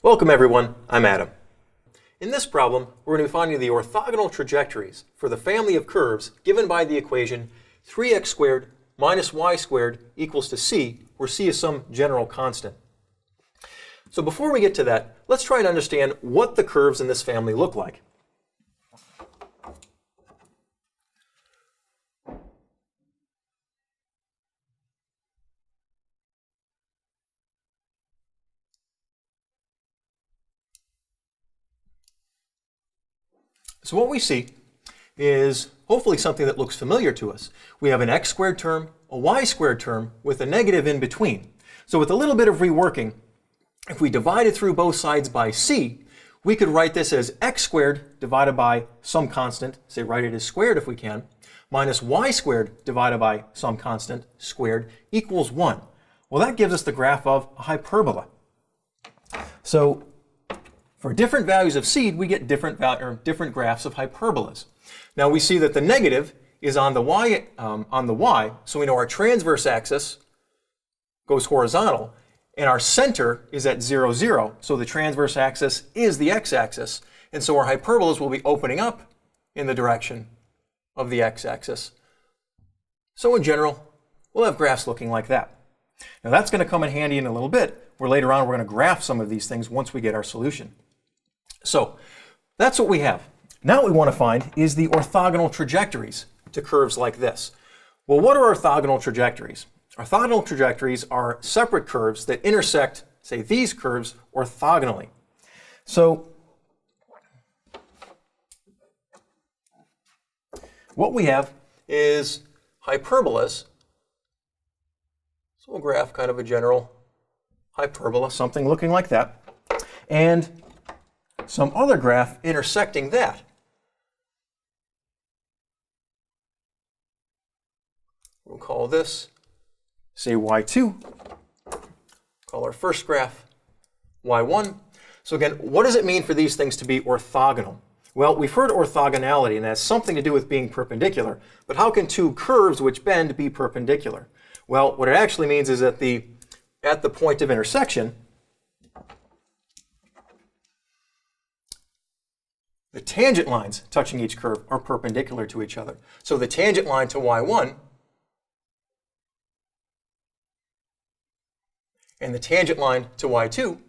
Welcome everyone, I'm Adam. In this problem, we're going to be finding the orthogonal trajectories for the family of curves given by the equation 3x squared minus y squared equals to c, where c is some general constant. So before we get to that, let's try and understand what the curves in this family look like. So what we see is hopefully something that looks familiar to us. We have an x squared term, a y squared term with a negative in between. So with a little bit of reworking, if we divided through both sides by c, we could write this as x squared divided by some constant, say write it as squared if we can, minus y squared divided by some constant squared equals 1. Well, that gives us the graph of a hyperbola. So for different values of c, we get different graphs of hyperbolas. Now we see that the negative is on the y, so we know our transverse axis goes horizontal, and our center is at 0, 0, so the transverse axis is the x-axis, and so our hyperbolas will be opening up in the direction of the x-axis. So in general, we'll have graphs looking like that. Now that's going to come in handy in a little bit, where later on we're going to graph some of these things once we get our solution. So that's what we have. Now what we want to find is the orthogonal trajectories to curves like this. Well, what are orthogonal trajectories? Orthogonal trajectories are separate curves that intersect, say, these curves orthogonally. So what we have is hyperbolas. So we'll graph kind of a general hyperbola, something looking like that, and some other graph intersecting that. We'll call this, say, y2. Call our first graph y1. So again, what does it mean for these things to be orthogonal? Well, we've heard orthogonality, and that has something to do with being perpendicular. But how can two curves which bend be perpendicular? Well, what it actually means is that at the point of intersection, the tangent lines touching each curve are perpendicular to each other. So the tangent line to y1 and the tangent line to y2,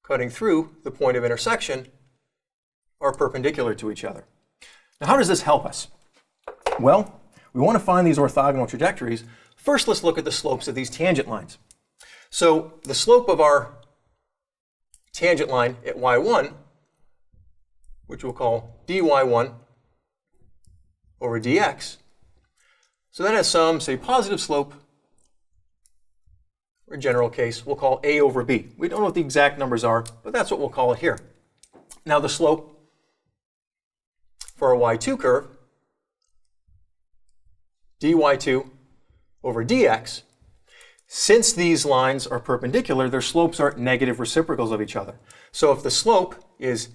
cutting through the point of intersection, are perpendicular to each other. Now, how does this help us? Well, we want to find these orthogonal trajectories. First, let's look at the slopes of these tangent lines. So the slope of our tangent line at y1, which we'll call dy1 over dx, so that has some, say, positive slope, or general case, we'll call a over b. We don't know what the exact numbers are, but that's what we'll call it here. Now the slope for a y2 curve, dy2 over dx, since these lines are perpendicular, their slopes are negative reciprocals of each other. So if the slope is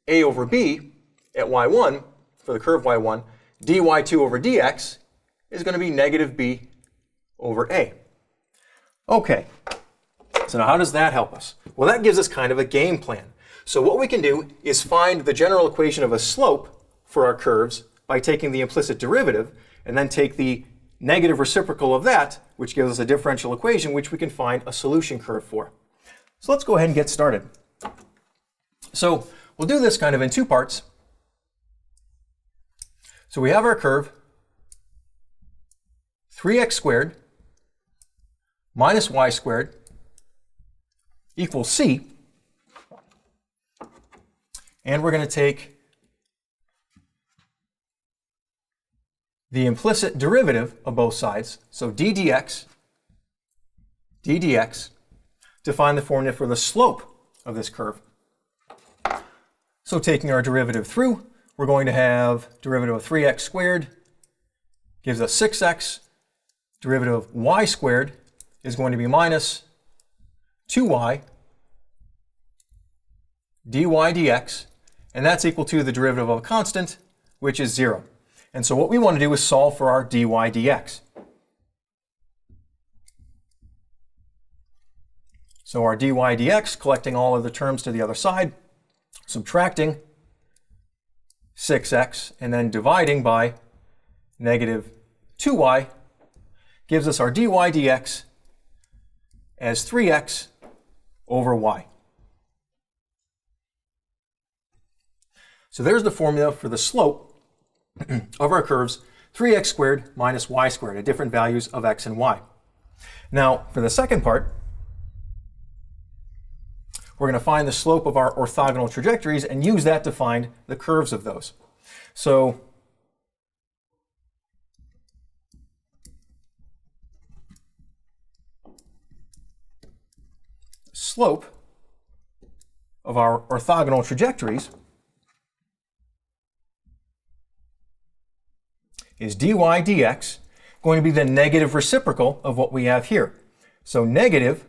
a over b at y1, for the curve y1, dy2 over dx is going to be negative b over a. Okay, so now how does that help us? Well, that gives us kind of a game plan. So what we can do is find the general equation of a slope for our curves by taking the implicit derivative, and then take the negative reciprocal of that, which gives us a differential equation which we can find a solution curve for. So let's go ahead and get started. So we'll do this kind of in two parts. So we have our curve 3x squared minus y squared equals c. And we're going to take the implicit derivative of both sides, so d dx, to find the formula for the slope of this curve. So taking our derivative through, we're going to have derivative of 3x squared gives us 6x. Derivative of y squared is going to be minus 2y dy dx, and that's equal to the derivative of a constant, which is 0. And so what we want to do is solve for our dy dx. So our dy dx, collecting all of the terms to the other side, subtracting 6x, and then dividing by negative 2y, gives us our dy dx as 3x over y. So there's the formula for the slope of our curves, 3x squared minus y squared at different values of x and y. Now, for the second part, we're going to find the slope of our orthogonal trajectories and use that to find the curves of those. So slope of our orthogonal trajectories is dy dx, going to be the negative reciprocal of what we have here. So negative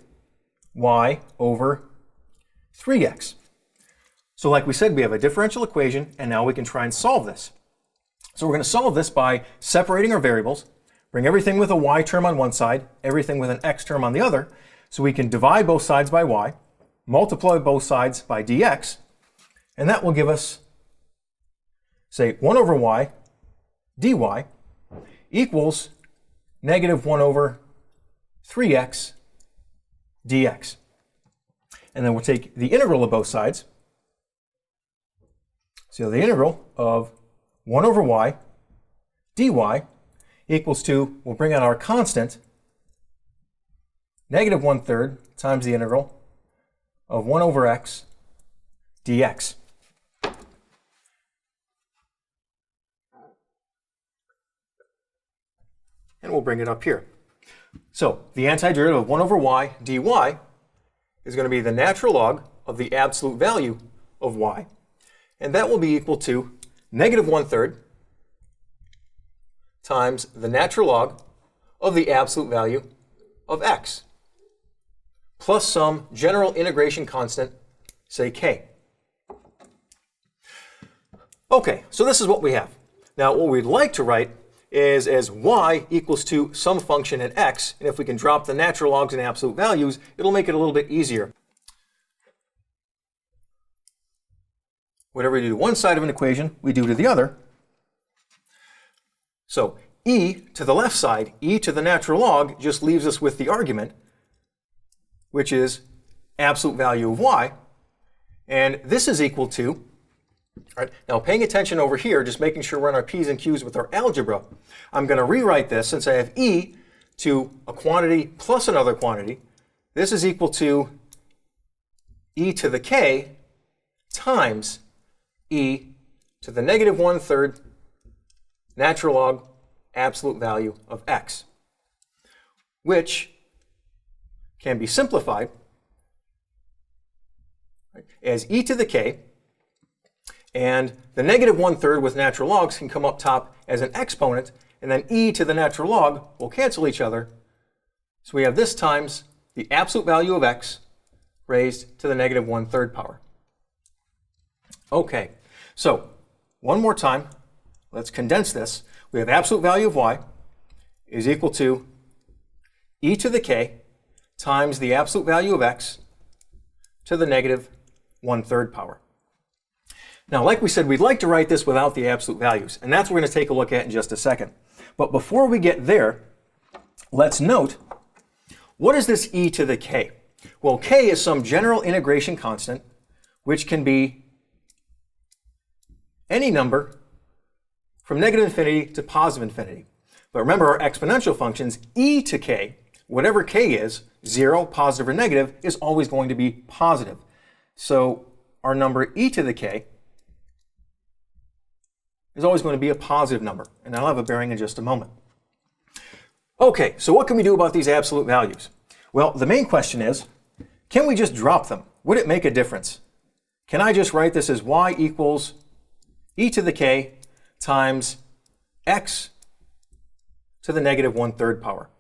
y over 3x. So like we said, we have a differential equation, and now we can try and solve this. So we're going to solve this by separating our variables, bring everything with a y term on one side, everything with an x term on the other, so we can divide both sides by y, multiply both sides by dx, and that will give us, say, 1 over y dy equals negative 1 over 3x dx. And then we'll take the integral of both sides. So the integral of 1 over y dy equals to, we'll bring out our constant, negative 1/3 times the integral of 1 over x dx. And we'll bring it up here. So the antiderivative of 1 over y dy is going to be the natural log of the absolute value of y. And that will be equal to negative 1/3 times the natural log of the absolute value of x, plus some general integration constant, say k. Okay, so this is what we have. Now what we'd like to write is as y equals to some function in x, and if we can drop the natural logs and absolute values, it'll make it a little bit easier. Whatever we do to one side of an equation, we do to the other. So e to the left side, e to the natural log, just leaves us with the argument, which is absolute value of y, and this is equal to, all right, now paying attention over here, just making sure we're on our P's and Q's with our algebra, I'm going to rewrite this since I have e to a quantity plus another quantity. This is equal to e to the k times e to the negative 1/3 natural log absolute value of x, which can be simplified as e to the k, and the negative 1/3 with natural logs can come up top as an exponent, and then e to the natural log will cancel each other. So we have this times the absolute value of x raised to the negative 1/3 power. Okay, so one more time, let's condense this. We have absolute value of y is equal to e to the k times the absolute value of x to the negative 1/3 power. Now, like we said, we'd like to write this without the absolute values, and that's what we're going to take a look at in just a second. But before we get there, let's note, what is this e to the k? Well, k is some general integration constant, which can be any number from negative infinity to positive infinity. But remember, our exponential functions, e to k, whatever k is, 0, positive or negative, is always going to be positive. So our number e to the k is always going to be a positive number, and I'll have a bearing in just a moment. Okay, so what can we do about these absolute values? Well, the main question is, can we just drop them? Would it make a difference? Can I just write this as y equals e to the k times x to the negative 1/3 power?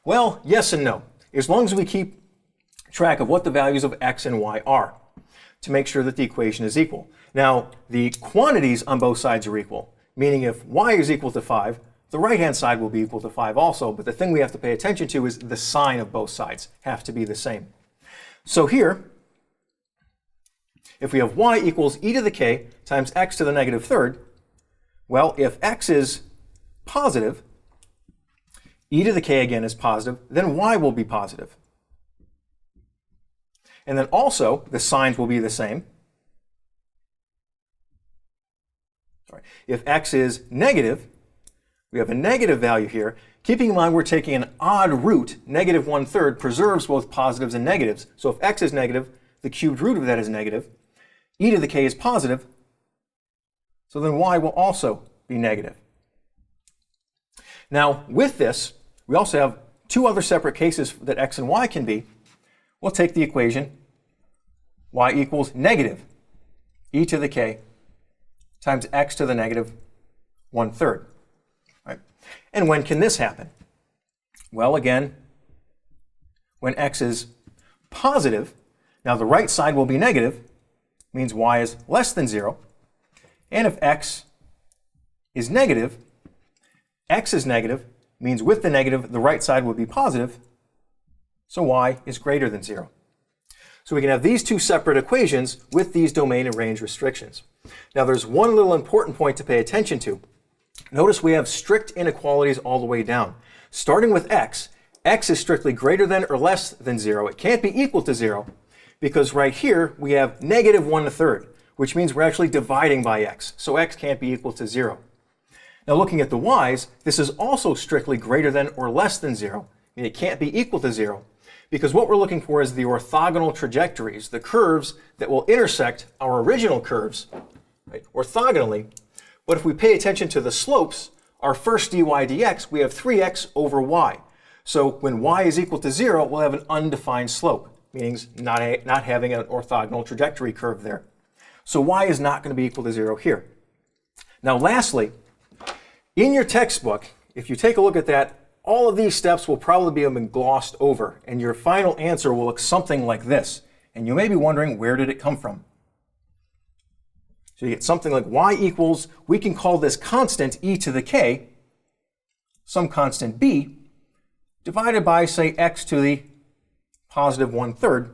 Well, yes and no, as long as we keep track of what the values of x and y are to make sure that the equation is equal. Now, the quantities on both sides are equal, meaning if y is equal to 5, the right-hand side will be equal to 5 also, but the thing we have to pay attention to is the sign of both sides have to be the same. So here, if we have y equals e to the k times x to the negative third, well, if x is positive, e to the k again is positive, then y will be positive. And then also, the signs will be the same. If x is negative, we have a negative value here. Keeping in mind we're taking an odd root, negative 1/3 preserves both positives and negatives. So if x is negative, the cubed root of that is negative. E to the k is positive, so then y will also be negative. Now with this, we also have two other separate cases that x and y can be. We'll take the equation y equals negative e to the k times x to the negative 1/3. Right? And when can this happen? Well, again, when x is positive, now the right side will be negative, means y is less than 0. And if x is negative, means with the negative, the right side would be positive, so y is greater than 0. So we can have these two separate equations with these domain and range restrictions. Now there's one little important point to pay attention to. Notice we have strict inequalities all the way down. Starting with x is strictly greater than or less than 0. It can't be equal to 0 because right here we have negative 1/3, which means we're actually dividing by x. So x can't be equal to 0. Now looking at the y's, this is also strictly greater than or less than 0. I mean, it can't be equal to 0 because what we're looking for is the orthogonal trajectories, the curves that will intersect our original curves, right, orthogonally. But if we pay attention to the slopes, our first dy dx, we have 3x over y. So when y is equal to 0, we'll have an undefined slope, meaning not having an orthogonal trajectory curve there. So y is not going to be equal to 0 here. Now lastly, in your textbook, if you take a look at that, all of these steps will probably be glossed over, and your final answer will look something like this. And you may be wondering, where did it come from? So you get something like y equals, we can call this constant e to the k, some constant b, divided by, say, x to the positive 1/3,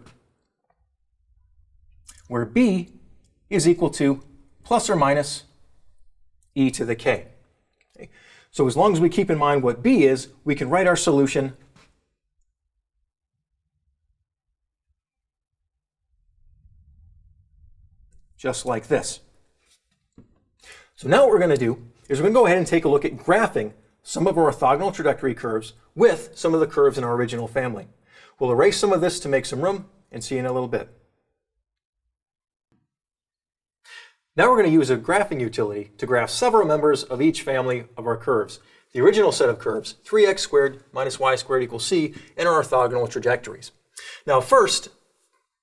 where b is equal to plus or minus e to the k. Okay. So as long as we keep in mind what b is, we can write our solution just like this. So now what we're going to do is we're going to go ahead and take a look at graphing some of our orthogonal trajectory curves with some of the curves in our original family. We'll erase some of this to make some room and see you in a little bit. Now we're going to use a graphing utility to graph several members of each family of our curves. The original set of curves, 3x squared minus y squared equals c, and our orthogonal trajectories. Now first,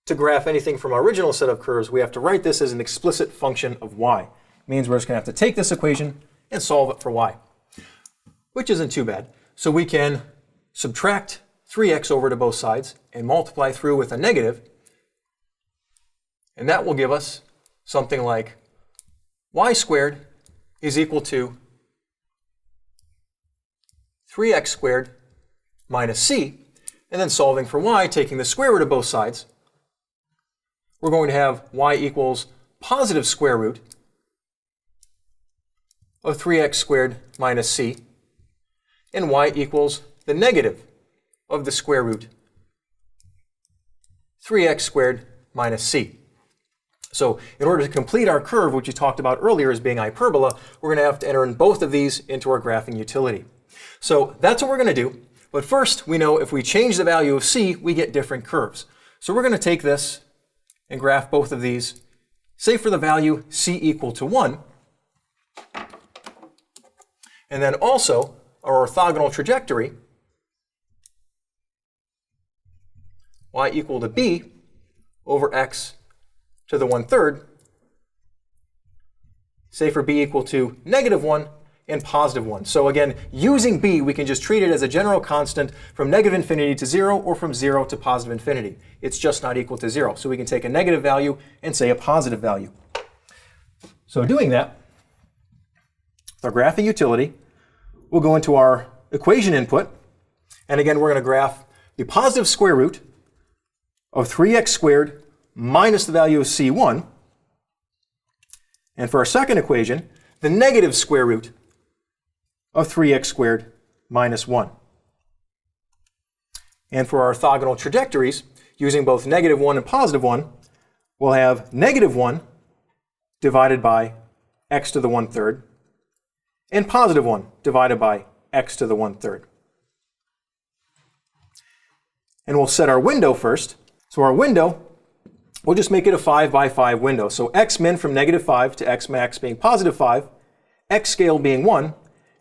to graph anything from our original set of curves, we have to write this as an explicit function of y. Means we're just going to have to take this equation and solve it for y, which isn't too bad. So we can subtract 3x over to both sides and multiply through with a negative, and that will give us something like y squared is equal to 3x squared minus c, and then solving for y, taking the square root of both sides, we're going to have y equals positive square root of 3x squared minus c, and y equals the negative of the square root 3x squared minus c. So in order to complete our curve, which you talked about earlier as being hyperbola, we're going to have to enter in both of these into our graphing utility. So that's what we're going to do. But first, we know if we change the value of c, we get different curves. So we're going to take this and graph both of these. Say for the value c equal to 1, and then also our orthogonal trajectory, y equal to b over x to the 1/3, say for b equal to negative 1 and positive 1. So again, using b, we can just treat it as a general constant from negative infinity to 0 or from 0 to positive infinity. It's just not equal to 0. So we can take a negative value and say a positive value. So doing that, with our graphing utility, we'll go into our equation input. And again, we're going to graph the positive square root of 3x squared minus the value of c1. And for our second equation, the negative square root of 3x squared minus 1. And for our orthogonal trajectories, using both negative 1 and positive 1, we'll have negative 1 divided by x to the 1/3, and positive 1 divided by x to the 1/3. And we'll set our window first. So our window, we'll just make it a 5 by 5 window. So x min from -5 to x max being +5, x scale being 1,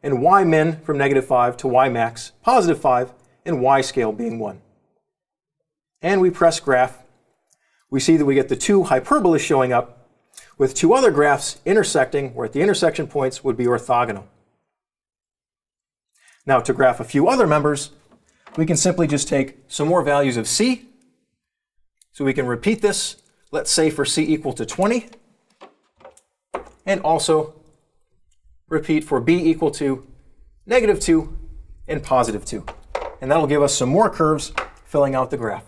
and y min from -5 to y max +5, and y scale being 1. And we press graph. We see that we get the two hyperbolas showing up with two other graphs intersecting, where at the intersection points would be orthogonal. Now to graph a few other members, we can simply just take some more values of c. So we can repeat this, let's say for c equal to 20, and also repeat for b equal to -2 and +2. And that'll give us some more curves filling out the graph.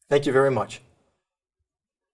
Thank you very much.